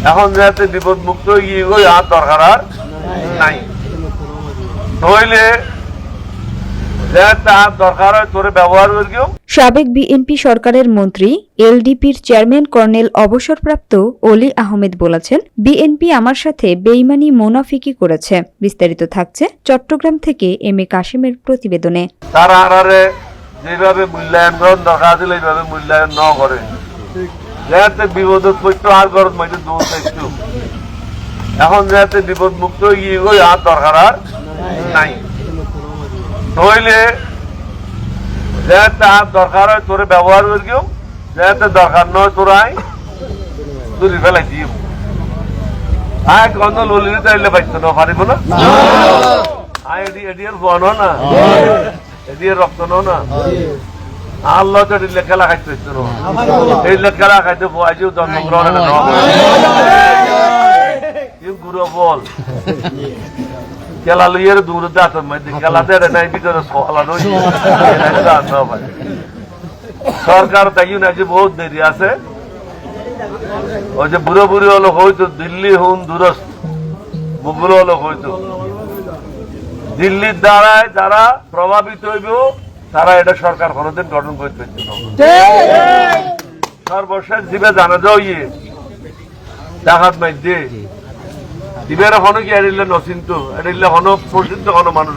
এখন যাতে বিপদ মুক্ত গিয়ে গই আর দরকার আর নাই নইলে দরকার হয় তোরে ব্যবহার করিও। সাবেক বিএনপি সরকারের মন্ত্রী এলডিপির চেয়ারম্যান কর্নেল অবসরপ্রাপ্ত অলি আহমেদ বলেছেন, বিএনপি আমার সাথে বেইমানি মুনাফিকি করেছে। বিস্তারিত থাকছে চট্টগ্রাম থেকে এম এ কাশিমের প্রতিবেদনে। তারা আরে যেভাবে মূল্যায়ন করার দরকার ছিল এইভাবে মূল্যায়ন ন করে যাতে বিপদ পড়তো আর গরজ মাইতে দৌড় চাইতো। এখন যাতে বিপদ মুক্ত গিয়ে গই আর দরকার আর নাই নইলে যাতে আর দরকার হয় তোরে ব্যবহার করিও, যাতে দরকার নয় তোরাই দূরে ফেলাই দিও। আয় কত ললিত আইলে পাইতো না পারিব না আয় এডিয়ার বন না এডিয়ার রক্ত না আল্লাহ তো এডিলে খেলা খাইতে হইতো না এডিলে খেলা খাইতে আজও জন্মগ্রহণ গুরু বল খেলা লইয়ের দূর দাঁত খেলাতে নাই ভিতরে সরকার তাই না যে বহুত দেরি আছে। ওই যে বুড়ো বুড়ি হলো হয়তো দিল্লি হুন দূরস্থ মুগুলো হলো হয়তো দিল্লির দ্বারায় যারা প্রভাবিত হইব তারা এটা সরকার কোনোদিন গঠন করতে পারছে না। সর্বশেষ দিবে জানা যাও ইয়ে ডাকাত মাইতে দিবের হনো কি এড়িলে নচিন্ত এড়িলে হনো প্রসিদ্ধ কোনো মানুষ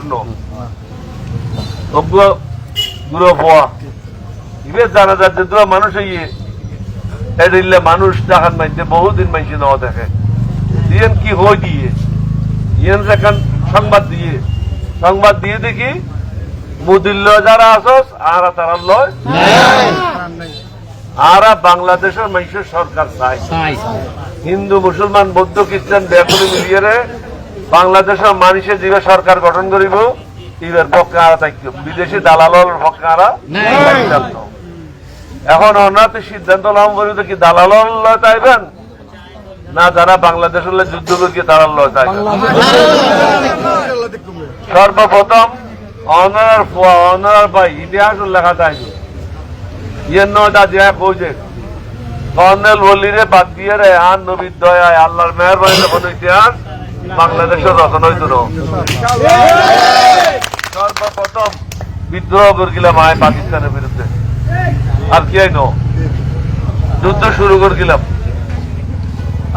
গুরু হওয়া দিবে জানা যায় যে তোরা মানুষ ইয়ে এড়িলে মানুষ ডাকাত মাইতে বহুদিন মাইছে ন দেখে দিয়েন কি হয়ে দিয়ে ইয়েন এখন সংবাদ দিয়ে দেখি মুদিল্য যারা আসস আর তারা লয় আর বাংলাদেশের মানুষের সরকার চাই হিন্দু মুসলমান বৌদ্ধ খ্রিস্টান ব্যাপারী মিলিয়ে বাংলাদেশের মানুষের যে সরকার গঠন করিব এবার পক্ষে আর থাকবে বিদেশি দালালের পক্ষে আর এখন অনাতে সিদ্ধান্ত লাভ করিব কি দালাল লয় চাইবেন না যারা বাংলাদেশের যুদ্ধ করিয়ে তারা লয় চাইবেন। সর্বপ্রথম অনার ভাই ইতিহাস লেখা চাইব ইয়ের নয়টা যে কইছে কর্নেল বলিরে বাদ দিয়ে রে আর নবীর দয়ায় আল্লাহর মেহরবানিতে কোনো ইতিহাস বাংলাদেশের রচনা হইত না। সর্বপ্রথম বিদ্রোহ করেছিলাম আয় পাকিস্তানের বিরুদ্ধে আর কি আইন যুদ্ধ শুরু করেছিলাম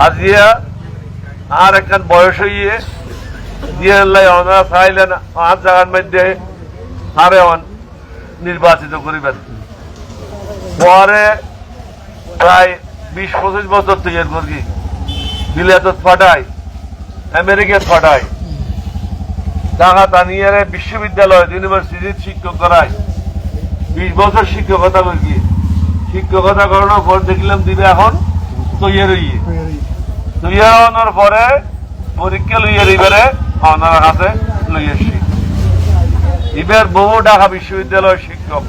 আজিয়া আর একখান বয়স হইয়ে দিয়ে ওনারা চাইলেন আর জায়গার মধ্যে আরে নির্বাচিত করিবেন। পরে প্রায় 20-25 বছর তৈরি করি বিলাত ফাটাই আমেরিকা ফাটাই টাকা টানিয়ে বিশ্ববিদ্যালয় ইউনিভার্সিটির শিক্ষক করায় 20 বছর শিক্ষকতা করি। শিক্ষকতা করানোর পর দেখলাম দিবে এখন তৈরি হওয়ার পরে পরীক্ষা লইয়ে এবারে ওনার হাতে লইয়ে এসছি। এবার বহু ঢাকা বিশ্ববিদ্যালয়ের শিক্ষক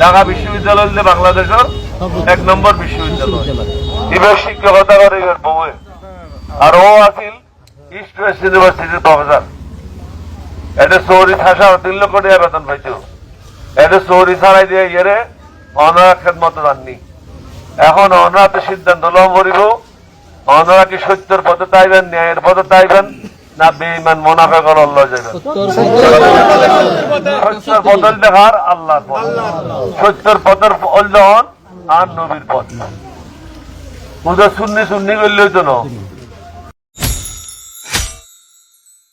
ঢাকা বিশ্ববিদ্যালয় বাংলাদেশের 1 নম্বর বিশ্ববিদ্যালয় এবার শিক্ষকতা করে এবার বহু আর ও আছিল ইস্ট ওয়েস্ট ইউনিভার্সিটির প্রফেসর। এটা চৌরি থাসা 3 লক্ষ টাকা বেতন পাইত। এটা চৌরি ছাড়াই দিয়ে ইয়ে অনারা খেদমত জাননি। এখন অনারাতে সিদ্ধান্ত লম করিব অনারা কি সত্যের পথে তাইবেন ন্যায়ের পথে তাইবেন না বেঈমান মুনাফিক আল্লাহ যাবেন। সত্যের বদল দেখার আল্লাহর পথ সত্যের পথের অল্লাহন আর নবীর পথ। সুন্নি করলে হইতো না